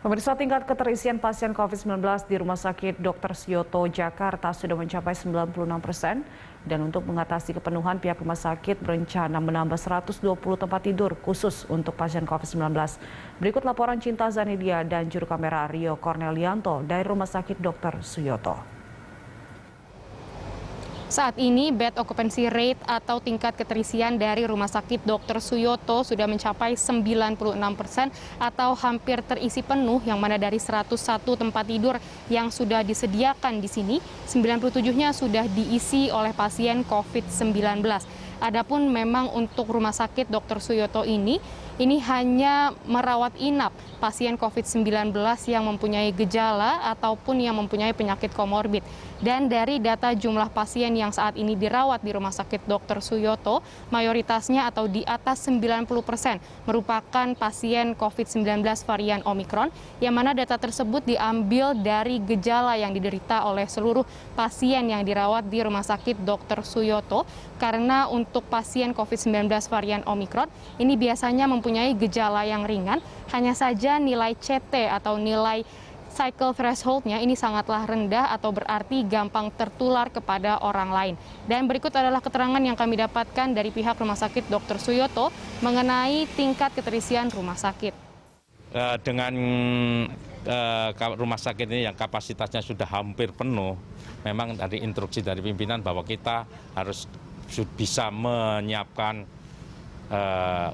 Pemirsa, tingkat keterisian pasien COVID-19 di Rumah Sakit Dr. Suyoto, Jakarta sudah mencapai 96%. Dan untuk mengatasi kepenuhan, pihak rumah sakit berencana menambah 120 tempat tidur khusus untuk pasien COVID-19. Berikut laporan Cinta Zanidia dan juru kamera Rio Cornelianto dari Rumah Sakit Dr. Suyoto. Saat ini bed occupancy rate atau tingkat keterisian dari Rumah Sakit Dr. Suyoto sudah mencapai 96% atau hampir terisi penuh, yang mana dari 101 tempat tidur yang sudah disediakan di sini, 97-nya sudah diisi oleh pasien COVID-19. Adapun memang untuk Rumah Sakit Dr. Suyoto ini hanya merawat inap pasien COVID-19 yang mempunyai gejala ataupun yang mempunyai penyakit komorbid. Dan dari data jumlah pasien yang saat ini dirawat di Rumah Sakit Dr. Suyoto, mayoritasnya atau di atas 90% merupakan pasien COVID-19 varian Omikron, yang mana data tersebut diambil dari gejala yang diderita oleh seluruh pasien yang dirawat di Rumah Sakit Dr. Suyoto. Karena untuk pasien COVID-19 varian Omikron ini biasanya mempunyai gejala yang ringan, hanya saja nilai CT atau nilai cycle threshold-nya ini sangatlah rendah atau berarti gampang tertular kepada orang lain. Dan berikut adalah keterangan yang kami dapatkan dari pihak Rumah Sakit Dr. Suyoto mengenai tingkat keterisian rumah sakit. Dengan rumah sakit ini yang kapasitasnya sudah hampir penuh, memang dari instruksi dari pimpinan bahwa kita harus bisa menyiapkan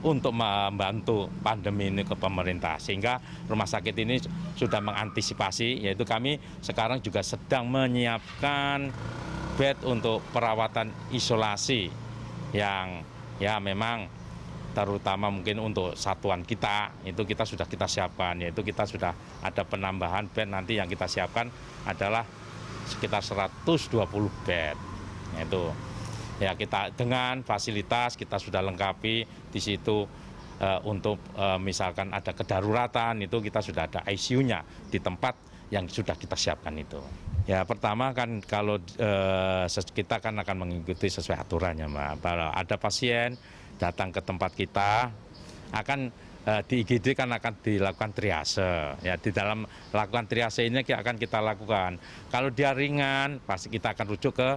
untuk membantu pandemi ini ke pemerintah, sehingga rumah sakit ini sudah mengantisipasi, yaitu kami sekarang juga sedang menyiapkan bed untuk perawatan isolasi yang ya memang terutama mungkin untuk satuan kita, itu kita sudah siapkan, yaitu kita sudah ada penambahan bed. Nanti yang kita siapkan adalah sekitar 120 bed, yaitu ya kita dengan fasilitas kita sudah lengkapi di situ. Untuk misalkan ada kedaruratan, itu kita sudah ada ICU-nya di tempat yang sudah kita siapkan itu. Ya pertama kan kalau kita kan akan mengikuti sesuai aturannya, Mbak. Kalau ada pasien datang ke tempat kita, akan di IGD kan akan dilakukan triase. Ya, di dalam lakukan triase ini akan kita lakukan. Kalau dia ringan, pasti kita akan rujuk ke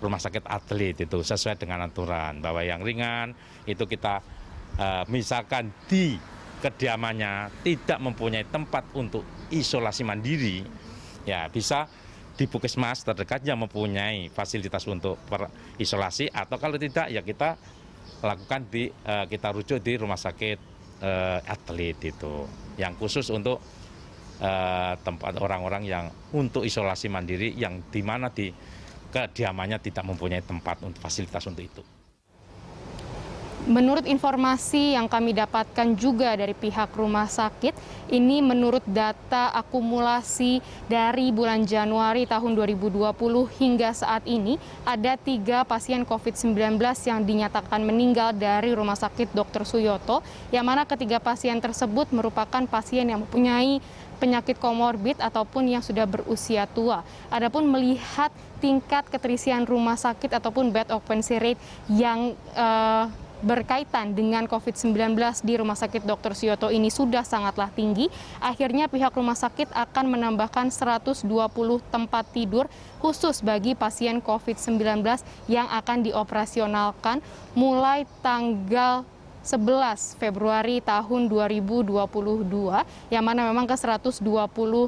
rumah sakit atlet, itu sesuai dengan aturan bahwa yang ringan itu kita misalkan di kediamannya tidak mempunyai tempat untuk isolasi mandiri, ya bisa di puskesmas terdekat yang mempunyai fasilitas untuk isolasi, atau kalau tidak ya kita lakukan kita rujuk di rumah sakit atlet, itu yang khusus untuk tempat orang-orang yang untuk isolasi mandiri yang di mana di kediamannya tidak mempunyai tempat untuk fasilitas untuk itu. Menurut informasi yang kami dapatkan juga dari pihak rumah sakit, ini menurut data akumulasi dari bulan Januari tahun 2020 hingga saat ini, ada 3 pasien COVID-19 yang dinyatakan meninggal dari Rumah Sakit Dr. Suyoto, yang mana ketiga pasien tersebut merupakan pasien yang mempunyai penyakit komorbid ataupun yang sudah berusia tua. Adapun melihat tingkat keterisian rumah sakit ataupun bed occupancy rate yang berkaitan dengan COVID-19 di Rumah Sakit Dr. Suyoto ini sudah sangatlah tinggi, akhirnya pihak rumah sakit akan menambahkan 120 tempat tidur khusus bagi pasien COVID-19 yang akan dioperasionalkan mulai tanggal 11 Februari tahun 2022, yang mana memang ke 120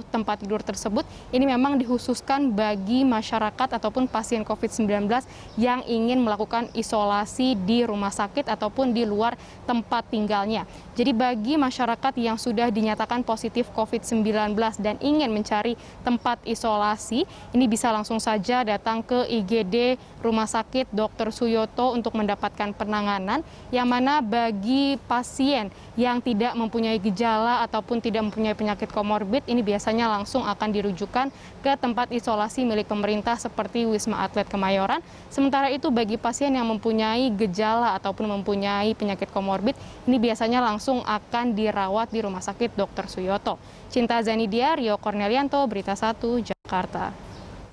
tempat tidur tersebut ini memang dikhususkan bagi masyarakat ataupun pasien COVID-19 yang ingin melakukan isolasi di rumah sakit ataupun di luar tempat tinggalnya. Jadi bagi masyarakat yang sudah dinyatakan positif COVID-19 dan ingin mencari tempat isolasi, ini bisa langsung saja datang ke IGD Rumah Sakit Dr. Suyoto untuk mendapatkan penanganan, yang mana bagi pasien yang tidak mempunyai gejala ataupun tidak mempunyai penyakit komorbid, ini biasanya langsung akan dirujukan ke tempat isolasi milik pemerintah seperti Wisma Atlet Kemayoran. Sementara itu bagi pasien yang mempunyai gejala ataupun mempunyai penyakit komorbid, ini biasanya langsung akan dirawat di Rumah Sakit Dr. Suyoto. Cinta Zanidia, Rio Cornelianto, Berita 1, Jakarta.